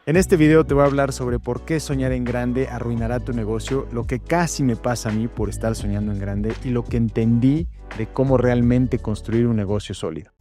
En este video te voy a hablar sobre por qué soñar en grande arruinará tu negocio, lo que casi me pasa a mí por estar soñando en grande y lo que entendí de cómo realmente construir un negocio sólido.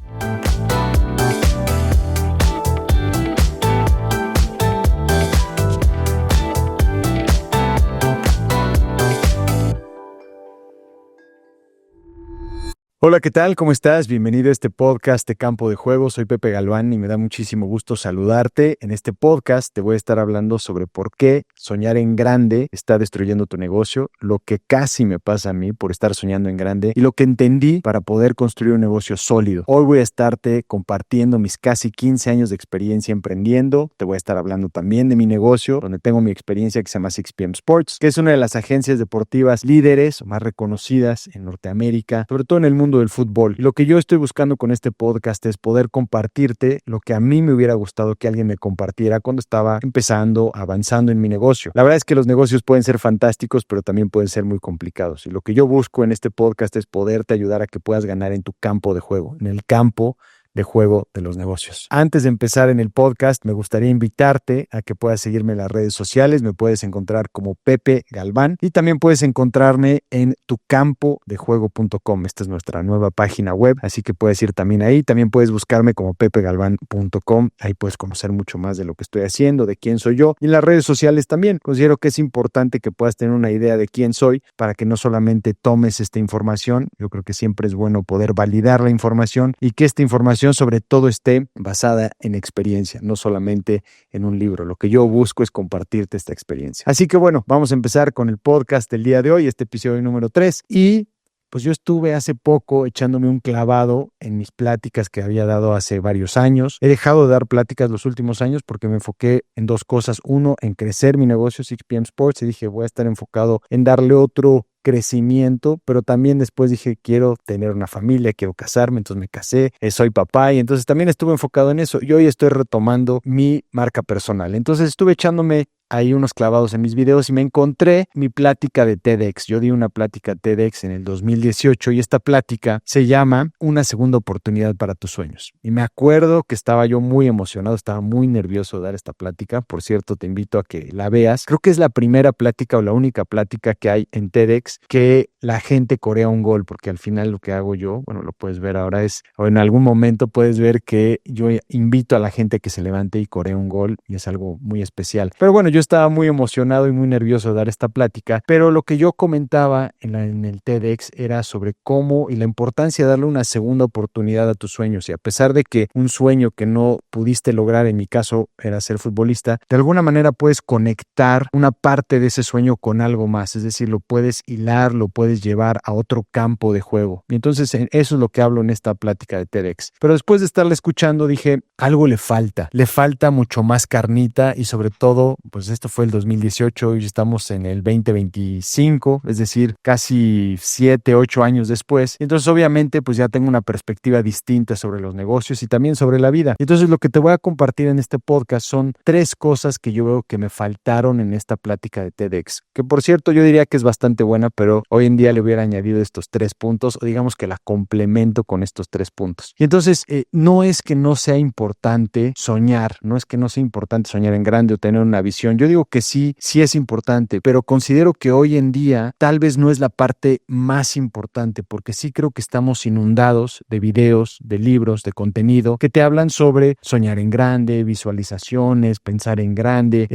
Hola, ¿qué tal? ¿Cómo estás? Bienvenido a este podcast de Campo de Juego. Soy Pepe Galván y me da muchísimo gusto saludarte. En este podcast te voy a estar hablando sobre por qué soñar en grande está destruyendo tu negocio, lo que casi me pasa a mí por estar soñando en grande y lo que entendí para poder construir un negocio sólido. Hoy voy a estarte compartiendo mis casi 15 años de experiencia emprendiendo. Te voy a estar hablando también de mi negocio, donde tengo mi experiencia que se llama 6PM Sports, que es una de las agencias deportivas líderes o más reconocidas en Norteamérica, sobre todo en el mundo del fútbol. Y lo que yo estoy buscando con este podcast es poder compartirte lo que a mí me hubiera gustado que alguien me compartiera cuando estaba empezando, avanzando en mi negocio. La verdad es que los negocios pueden ser fantásticos, pero también pueden ser muy complicados. Y lo que yo busco en este podcast es poderte ayudar a que puedas ganar en tu campo de juego, en el campo de juego de los negocios. Antes de empezar en el podcast, me gustaría invitarte a que puedas seguirme en las redes sociales. Me puedes encontrar como Pepe Galván y también puedes encontrarme en tucampodejuego.com. Esta es nuestra nueva página web, así que puedes ir también ahí. También puedes buscarme como pepegalvan.com. Ahí puedes conocer mucho más de lo que estoy haciendo, de quién soy yo. Y en las redes sociales también. Considero que es importante que puedas tener una idea de quién soy para que no solamente tomes esta información. Yo creo que siempre es bueno poder validar la información y que esta información sobre todo esté basada en experiencia, no solamente en un libro. Lo que yo busco es compartirte esta experiencia. Así que bueno, vamos a empezar con el podcast del día de hoy, este episodio número 3. Y pues yo estuve hace poco echándome un clavado en mis pláticas que había dado hace varios años. He dejado de dar pláticas los últimos años porque me enfoqué en dos cosas. Uno, en crecer mi negocio 6PM Sports y dije voy a estar enfocado en darle otro crecimiento, pero también después dije quiero tener una familia, quiero casarme, entonces me casé, soy papá y entonces también estuve enfocado en eso y hoy estoy retomando mi marca personal. Entonces estuve echándome ahí unos clavados en mis videos y me encontré mi plática de TEDx. Yo di una plática TEDx en el 2018 y esta plática se llama Una segunda oportunidad para tus sueños. Y me acuerdo que estaba yo muy emocionado, estaba muy nervioso de dar esta plática. Por cierto, te invito a que la veas. Creo que es la primera plática o la única plática que hay en TEDx que la gente corea un gol, porque al final lo que hago yo, bueno, lo puedes ver ahora o en algún momento puedes ver que yo invito a la gente a que se levante y coree un gol y es algo muy especial. Pero bueno, yo estaba muy emocionado y muy nervioso de dar esta plática, pero lo que yo comentaba en el TEDx era sobre cómo y la importancia de darle una segunda oportunidad a tus sueños. Y a pesar de que un sueño que no pudiste lograr, en mi caso era ser futbolista, de alguna manera puedes conectar una parte de ese sueño con algo más, es decir, lo puedes hilar, lo puedes llevar a otro campo de juego. Y entonces eso es lo que hablo en esta plática de TEDx. Pero después de estarla escuchando dije, algo le falta mucho más carnita y sobre todo, pues esto fue el 2018 y estamos en el 2025, es decir, casi 7, 8 años después. Entonces obviamente pues ya tengo una perspectiva distinta sobre los negocios y también sobre la vida. Entonces lo que te voy a compartir en este podcast son 3 cosas que yo veo que me faltaron en esta plática de TEDx, que por cierto yo diría que es bastante buena, pero hoy en día le hubiera añadido estos 3 puntos o digamos que la complemento con estos 3 puntos. Y entonces no es que no sea importante soñar, no es que no sea importante soñar en grande o tener una visión. Yo digo que sí es importante, pero considero que hoy en día tal vez no es la parte más importante porque sí creo que estamos inundados de videos, de libros, de contenido que te hablan sobre soñar en grande, visualizaciones, pensar en grande.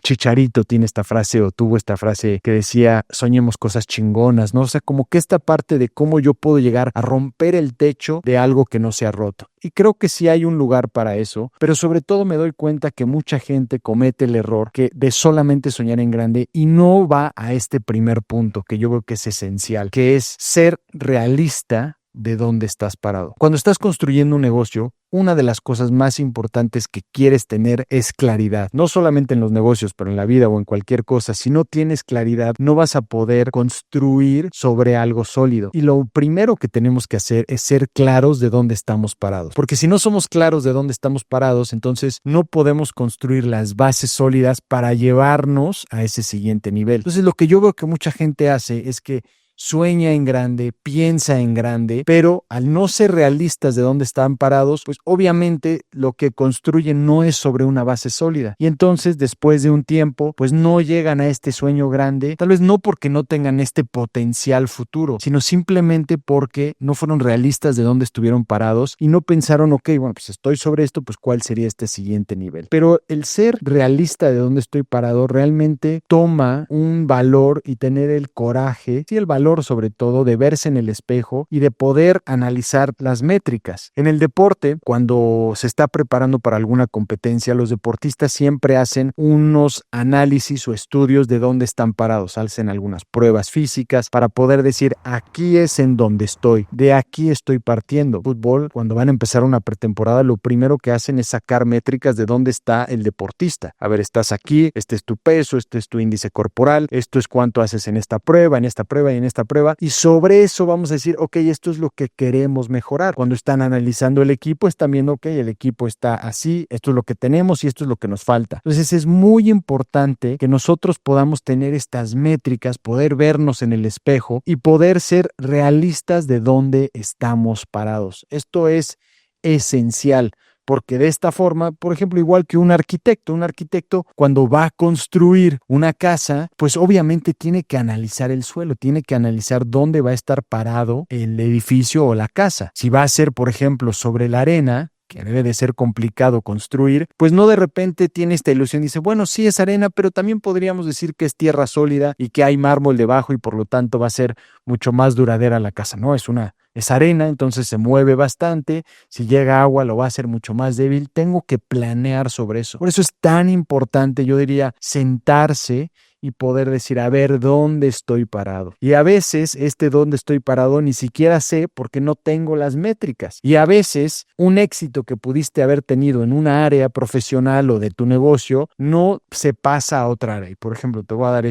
Chicharito tiene esta frase o tuvo esta frase que decía soñemos cosas chingonas, ¿no? O sea, como que esta parte de cómo yo puedo llegar a romper el techo de algo que no se ha roto. Y creo que sí hay un lugar para eso, pero sobre todo me doy cuenta que mucha gente comete el error de solamente soñar en grande y no va a este primer punto que yo creo que es esencial, que es ser realista de dónde estás parado. Cuando estás construyendo un negocio, una de las cosas más importantes que quieres tener es claridad. No solamente en los negocios, pero en la vida o en cualquier cosa. Si no tienes claridad, no vas a poder construir sobre algo sólido. Y lo primero que tenemos que hacer es ser claros de dónde estamos parados. Porque si no somos claros de dónde estamos parados, entonces no podemos construir las bases sólidas para llevarnos a ese siguiente nivel. Entonces, lo que yo veo que mucha gente hace es que sueña en grande, piensa en grande, pero al no ser realistas de dónde están parados, pues obviamente lo que construyen no es sobre una base sólida. Y entonces después de un tiempo, pues no llegan a este sueño grande, tal vez no porque no tengan este potencial futuro, sino simplemente porque no fueron realistas de dónde estuvieron parados y no pensaron, ok, bueno, pues estoy sobre esto, pues cuál sería este siguiente nivel. Pero el ser realista de dónde estoy parado realmente toma un valor y tener el coraje, y el valor sobre todo de verse en el espejo y de poder analizar las métricas. En el deporte, cuando se está preparando para alguna competencia, los deportistas siempre hacen unos análisis o estudios de dónde están parados, hacen algunas pruebas físicas para poder decir, aquí es en donde estoy, de aquí estoy partiendo. Fútbol, cuando van a empezar una pretemporada, lo primero que hacen es sacar métricas de dónde está el deportista. A ver, estás aquí, este es tu peso, este es tu índice corporal, esto es cuánto haces en esta prueba, en esta prueba y en esta prueba, y sobre eso vamos a decir, ok, esto es lo que queremos mejorar. Cuando están analizando el equipo, están viendo, ok, el equipo está así, esto es lo que tenemos y esto es lo que nos falta. Entonces es muy importante que nosotros podamos tener estas métricas, poder vernos en el espejo y poder ser realistas de dónde estamos parados. Esto es esencial. Porque de esta forma, por ejemplo, igual que un arquitecto cuando va a construir una casa, pues obviamente tiene que analizar el suelo, tiene que analizar dónde va a estar parado el edificio o la casa. Si va a ser, por ejemplo, sobre la arena, que debe de ser complicado construir, pues no de repente tiene esta ilusión, dice, bueno, sí es arena, pero también podríamos decir que es tierra sólida y que hay mármol debajo y por lo tanto va a ser mucho más duradera la casa. No, es arena, entonces se mueve bastante, si llega agua lo va a hacer mucho más débil, tengo que planear sobre eso. Por eso es tan importante, yo diría, sentarse y poder decir, a ver, ¿dónde estoy parado? Y a veces dónde estoy parado ni siquiera sé porque no tengo las métricas. Y a veces un éxito que pudiste haber tenido en una área profesional o de tu negocio no se pasa a otra área. Y por ejemplo, te voy a dar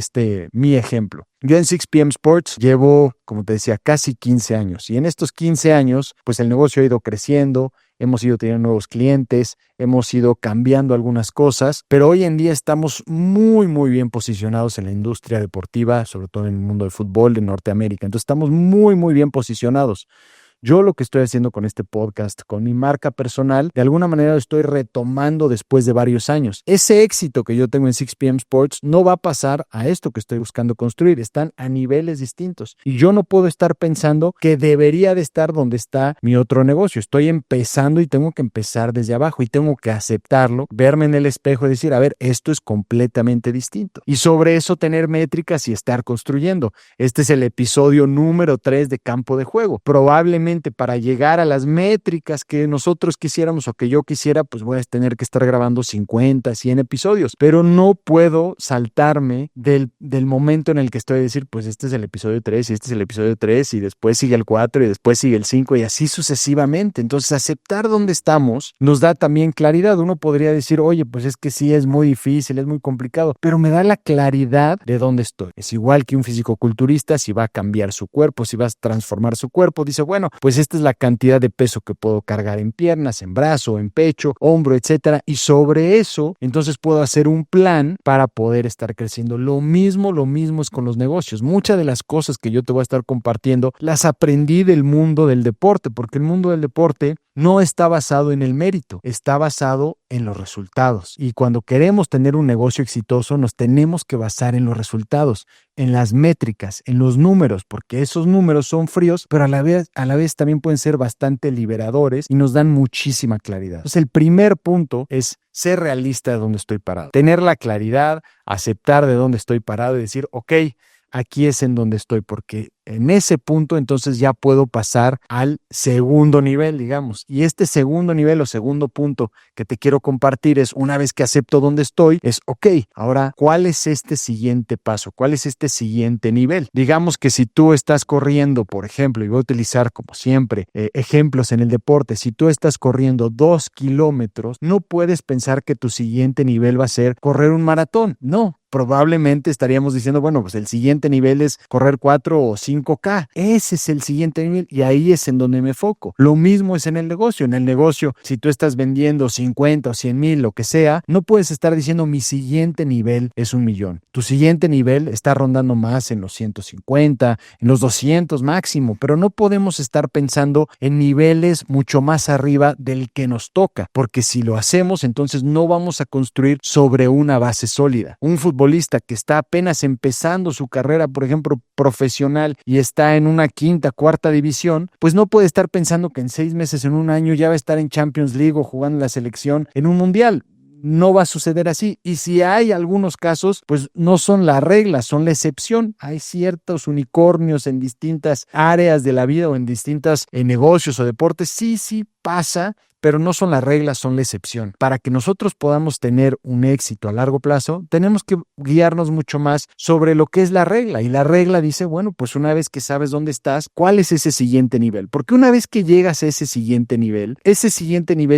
mi ejemplo. Yo en 6PM Sports llevo, como te decía, casi 15 años. Y en estos 15 años, pues el negocio ha ido creciendo, hemos ido teniendo nuevos clientes, hemos ido cambiando algunas cosas, pero hoy en día estamos muy, muy bien posicionados en la industria deportiva, sobre todo en el mundo del fútbol de Norteamérica. Entonces estamos muy, muy bien posicionados. Yo lo que estoy haciendo con este podcast, con mi marca personal, de alguna manera lo estoy retomando después de varios años. Ese éxito que yo tengo en 6PM Sports no va a pasar a esto que estoy buscando construir. Están a niveles distintos. Y yo no puedo estar pensando que debería de estar donde está mi otro negocio. Estoy empezando y tengo que empezar desde abajo y tengo que aceptarlo, verme en el espejo y decir, a ver, esto es completamente distinto. Y sobre eso tener métricas y estar construyendo. Este es el episodio número 3 de Campo de Juego. Probablemente para llegar a las métricas que nosotros quisiéramos o que yo quisiera, pues voy a tener que estar grabando 50, 100 episodios, pero no puedo saltarme del momento en el que estoy a decir, pues este es el episodio 3 y este es el episodio 3 y después sigue el 4 y después sigue el 5 y así sucesivamente. Entonces aceptar dónde estamos nos da también claridad. Uno podría decir, oye, pues es que sí es muy difícil, es muy complicado, pero me da la claridad de dónde estoy. Es igual que un fisicoculturista, si va a cambiar su cuerpo, si va a transformar su cuerpo, dice, bueno, pues esta es la cantidad de peso que puedo cargar en piernas, en brazo, en pecho, hombro, etcétera. Y sobre eso, entonces puedo hacer un plan para poder estar creciendo. Lo mismo es con los negocios. Muchas de las cosas que yo te voy a estar compartiendo las aprendí del mundo del deporte, porque el mundo del deporte no está basado en el mérito, está basado en los resultados. Y cuando queremos tener un negocio exitoso, nos tenemos que basar en los resultados, en las métricas, en los números, porque esos números son fríos, pero a la vez también pueden ser bastante liberadores y nos dan muchísima claridad. Entonces, el primer punto es ser realista de dónde estoy parado. Tener la claridad, aceptar de dónde estoy parado y decir, ok, aquí es en donde estoy, porque en ese punto entonces ya puedo pasar al segundo nivel, digamos. Y este segundo nivel o segundo punto que te quiero compartir es, una vez que acepto dónde estoy, es ok, ahora, ¿cuál es este siguiente paso? ¿Cuál es este siguiente nivel? Digamos que si tú estás corriendo, por ejemplo, y voy a utilizar como siempre ejemplos en el deporte, si tú estás corriendo 2 kilómetros, no puedes pensar que tu siguiente nivel va a ser correr un maratón. No. probablemente estaríamos diciendo, bueno, pues el siguiente nivel es correr 4 o 5K. Ese es el siguiente nivel y ahí es en donde me enfoco. Lo mismo es en el negocio. En el negocio, si tú estás vendiendo 50 o 100,000, lo que sea, no puedes estar diciendo mi siguiente nivel es 1,000,000. Tu siguiente nivel está rondando más en los 150, en los 200 máximo, pero no podemos estar pensando en niveles mucho más arriba del que nos toca, porque si lo hacemos, entonces no vamos a construir sobre una base sólida. Un futbolista que está apenas empezando su carrera, por ejemplo, profesional y está en una quinta, cuarta división, pues no puede estar pensando que en 6 meses, en un año, ya va a estar en Champions League o jugando en la selección en un mundial. No va a suceder así. Y si hay algunos casos, pues no son la regla, son la excepción. Hay ciertos unicornios en distintas áreas de la vida o en distintos negocios o deportes. Sí pasa, pero no son las reglas, son la excepción. Para que nosotros podamos tener un éxito a largo plazo, tenemos que guiarnos mucho más sobre lo que es la regla. Y la regla dice, bueno, pues una vez que sabes dónde estás, ¿cuál es ese siguiente nivel? Porque una vez que llegas a ese siguiente nivel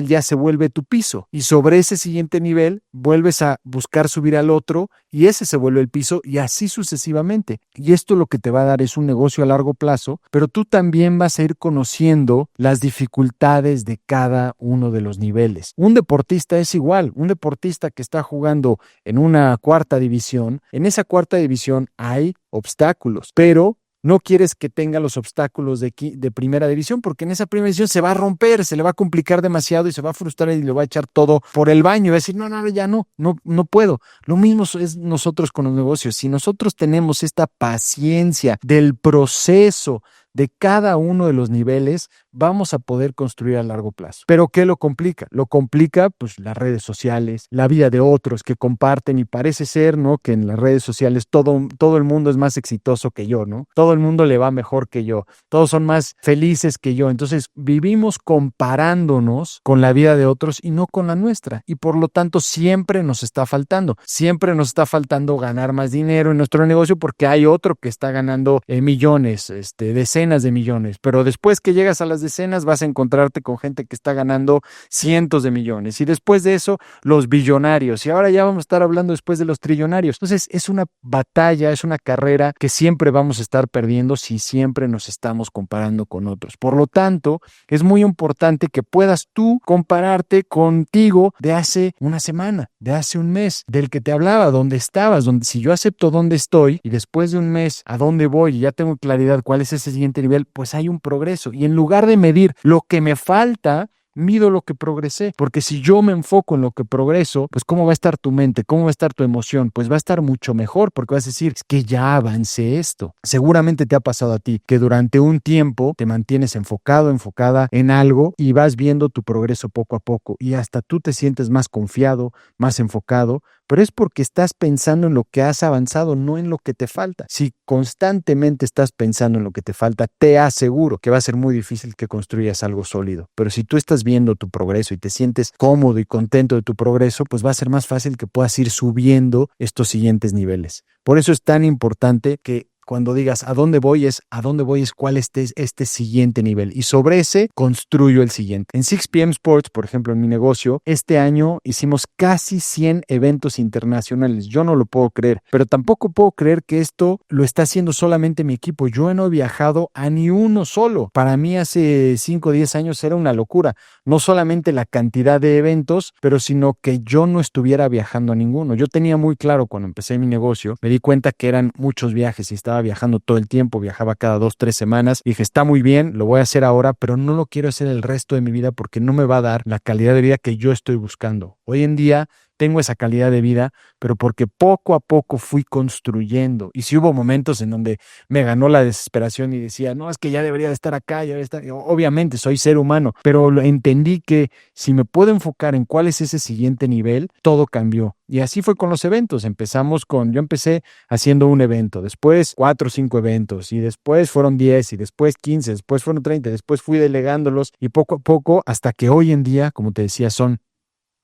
ya se vuelve tu piso. Y sobre ese siguiente nivel, vuelves a buscar subir al otro y ese se vuelve el piso y así sucesivamente. Y esto lo que te va a dar es un negocio a largo plazo, pero tú también vas a ir conociendo las dificultades de cada uno de los niveles. Un deportista es igual, un deportista que está jugando en una cuarta división, en esa cuarta división hay obstáculos, pero no quieres que tenga los obstáculos de primera división, porque en esa primera división se va a romper, se le va a complicar demasiado y se va a frustrar y le va a echar todo por el baño y va a decir, no puedo. Lo mismo es nosotros con los negocios. Si nosotros tenemos esta paciencia del proceso de cada uno de los niveles, vamos a poder construir a largo plazo. ¿Pero qué lo complica? Lo complica, pues, las redes sociales, la vida de otros que comparten y parece ser, ¿no?, que en las redes sociales todo el mundo es más exitoso que yo, ¿no? Todo el mundo le va mejor que yo. Todos son más felices que yo. Entonces, vivimos comparándonos con la vida de otros y no con la nuestra. Y por lo tanto, siempre nos está faltando. Siempre nos está faltando ganar más dinero en nuestro negocio porque hay otro que está ganando millones, decenas de millones, pero después que llegas a las decenas vas a encontrarte con gente que está ganando cientos de millones y después de eso los billonarios y ahora ya vamos a estar hablando después de los trillonarios. Entonces es una batalla, es una carrera que siempre vamos a estar perdiendo si siempre nos estamos comparando con otros. Por lo tanto, es muy importante que puedas tú compararte contigo de hace una semana, de hace un mes, del que te hablaba, dónde estabas, si yo acepto dónde estoy y después de un mes a dónde voy y ya tengo claridad cuál es ese siguiente nivel, pues hay un progreso. Y en lugar de medir lo que me falta, mido lo que progresé, porque si yo me enfoco en lo que progreso, pues ¿cómo va a estar tu mente? ¿Cómo va a estar tu emoción? Pues va a estar mucho mejor, porque vas a decir, es que ya avancé esto. Seguramente te ha pasado a ti, que durante un tiempo te mantienes enfocada en algo y vas viendo tu progreso poco a poco y hasta tú te sientes más confiado, más enfocado, pero es porque estás pensando en lo que has avanzado, no en lo que te falta. Si constantemente estás pensando en lo que te falta, te aseguro que va a ser muy difícil que construyas algo sólido. Pero si tú estás viendo tu progreso y te sientes cómodo y contento de tu progreso, pues va a ser más fácil que puedas ir subiendo estos siguientes niveles. Por eso es tan importante que cuando digas a dónde voy es cuál es este siguiente nivel y sobre ese construyo el siguiente. En 6PM Sports, por ejemplo, en mi negocio, este año hicimos casi 100 eventos internacionales. Yo no lo puedo creer, pero tampoco puedo creer que esto lo está haciendo solamente mi equipo. Yo no he viajado a ni uno solo. Para mí hace 5 o 10 años era una locura. No solamente la cantidad de eventos, pero sino que yo no estuviera viajando a ninguno. Yo tenía muy claro cuando empecé mi negocio, me di cuenta que eran muchos viajes y estaba viajando todo el tiempo, viajaba cada 2, 3 semanas. Dije, está muy bien, lo voy a hacer ahora, pero no lo quiero hacer el resto de mi vida porque no me va a dar la calidad de vida que yo estoy buscando. Hoy en día tengo esa calidad de vida, pero porque poco a poco fui construyendo. Y sí hubo momentos en donde me ganó la desesperación y decía, no, es que ya debería de estar acá, ya debería estar. Obviamente soy ser humano, pero entendí que si me puedo enfocar en cuál es ese siguiente nivel, todo cambió. Y así fue con los eventos. Yo empecé haciendo un evento, después 4 o 5 eventos, y después fueron 10, y después 15, después fueron 30, después fui delegándolos, y poco a poco, hasta que hoy en día, como te decía, son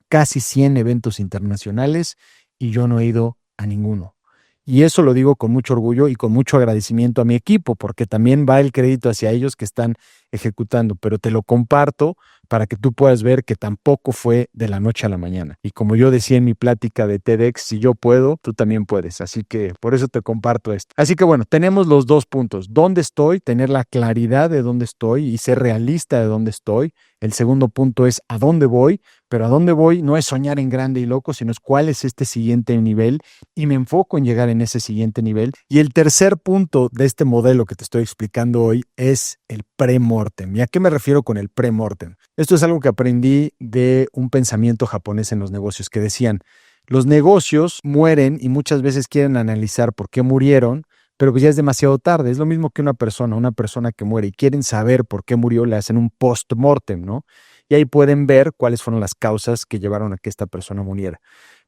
casi 100 eventos internacionales y yo no he ido a ninguno. Y eso lo digo con mucho orgullo y con mucho agradecimiento a mi equipo, porque también va el crédito hacia ellos que están ejecutando, pero te lo comparto para que tú puedas ver que tampoco fue de la noche a la mañana. Y como yo decía en mi plática de TEDx, si yo puedo, tú también puedes. Así que por eso te comparto esto. Así que bueno, tenemos los dos puntos. ¿Dónde estoy? Tener la claridad de dónde estoy y ser realista de dónde estoy. El segundo punto es a dónde voy, pero a dónde voy no es soñar en grande y loco, sino es cuál es este siguiente nivel y me enfoco en llegar en ese siguiente nivel. Y el tercer punto de este modelo que te estoy explicando hoy es el pre-mortem. ¿Y a qué me refiero con el pre-mortem? Esto es algo que aprendí de un pensamiento japonés en los negocios que decían, los negocios mueren y muchas veces quieren analizar por qué murieron, pero pues ya es demasiado tarde. Es lo mismo que una persona que muere y quieren saber por qué murió, le hacen un post-mortem, ¿no? Y ahí pueden ver cuáles fueron las causas que llevaron a que esta persona muriera.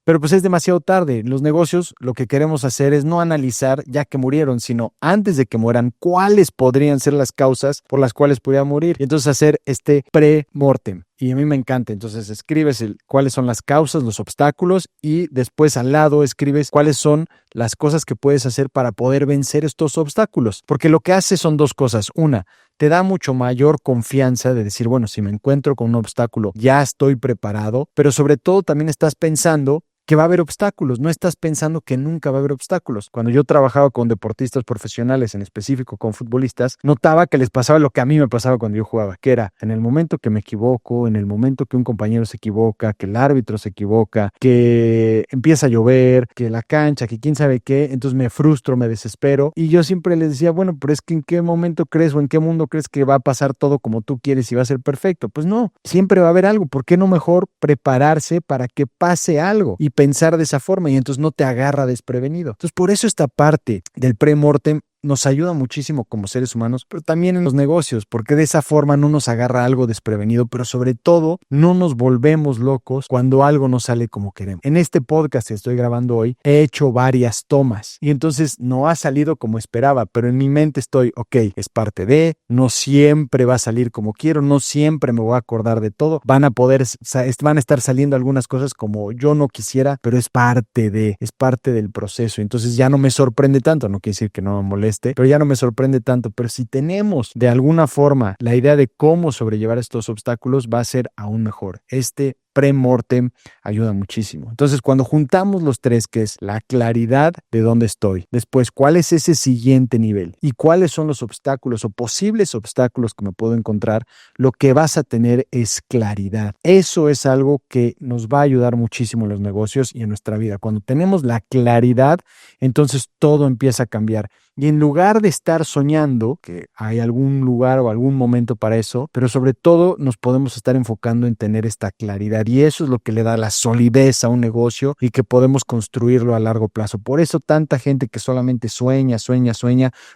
Pero pues es demasiado tarde. Los negocios lo que queremos hacer es no analizar ya que murieron, sino antes de que mueran, cuáles podrían ser las causas por las cuales pudieran morir. Y entonces hacer este pre-mortem. Y a mí me encanta. Entonces escribes cuáles son las causas, los obstáculos y después al lado escribes cuáles son las cosas que puedes hacer para poder vencer estos obstáculos. Porque lo que hace son dos cosas. Una, te da mucho mayor confianza de decir, bueno, si me encuentro con un obstáculo, ya estoy preparado, pero sobre todo también estás pensando que va a haber obstáculos, no estás pensando que nunca va a haber obstáculos. Cuando yo trabajaba con deportistas profesionales, en específico con futbolistas, notaba que les pasaba lo que a mí me pasaba cuando yo jugaba, que era en el momento que me equivoco, en el momento que un compañero se equivoca, que el árbitro se equivoca, que empieza a llover, que la cancha, que quién sabe qué, entonces me frustro, me desespero y yo siempre les decía, bueno, pero es que en qué momento crees o en qué mundo crees que va a pasar todo como tú quieres y va a ser perfecto. Pues no, siempre va a haber algo. ¿Por qué no mejor prepararse para que pase algo y pensar de esa forma y entonces no te agarra desprevenido? Entonces por eso esta parte del pre-mortem nos ayuda muchísimo como seres humanos, pero también en los negocios, porque de esa forma no nos agarra algo desprevenido, pero sobre todo no nos volvemos locos cuando algo no sale como queremos. En este podcast que estoy grabando hoy, he hecho varias tomas y entonces no ha salido como esperaba, pero en mi mente estoy, ok, es parte de, no siempre va a salir como quiero, no siempre me voy a acordar de todo, van a estar saliendo algunas cosas como yo no quisiera, pero es parte del proceso, entonces ya no me sorprende tanto, no quiere decir que no me moleste, pero ya no me sorprende tanto. Pero si tenemos de alguna forma la idea de cómo sobrellevar estos obstáculos, va a ser aún mejor. Este pre-mortem ayuda muchísimo. Entonces, cuando juntamos los tres, que es la claridad de dónde estoy, después, cuál es ese siguiente nivel y cuáles son los obstáculos o posibles obstáculos que me puedo encontrar, lo que vas a tener es claridad. Eso es algo que nos va a ayudar muchísimo en los negocios y en nuestra vida. Cuando tenemos la claridad, entonces todo empieza a cambiar. Y en lugar de estar soñando, que hay algún lugar o algún momento para eso, pero sobre todo nos podemos estar enfocando en tener esta claridad. Y eso es lo que le da la solidez a un negocio y que podemos construirlo a largo plazo. Por eso tanta gente que solamente sueña,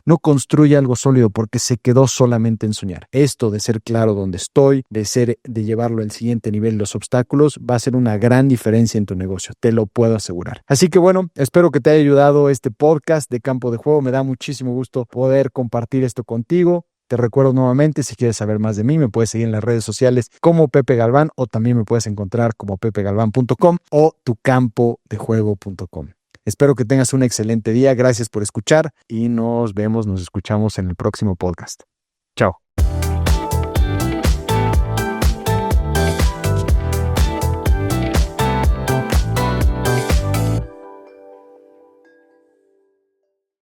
no construye algo sólido porque se quedó solamente en soñar. Esto de ser claro dónde estoy, de llevarlo al siguiente nivel, los obstáculos, va a ser una gran diferencia en tu negocio. Te lo puedo asegurar. Así que bueno, espero que te haya ayudado este podcast de Campo de Juego. Me da muchísimo gusto poder compartir esto contigo. Te recuerdo nuevamente, si quieres saber más de mí, me puedes seguir en las redes sociales como Pepe Galván o también me puedes encontrar como pepegalvan.com o tucampodejuego.com. Espero que tengas un excelente día. Gracias por escuchar y nos escuchamos en el próximo podcast. Chao.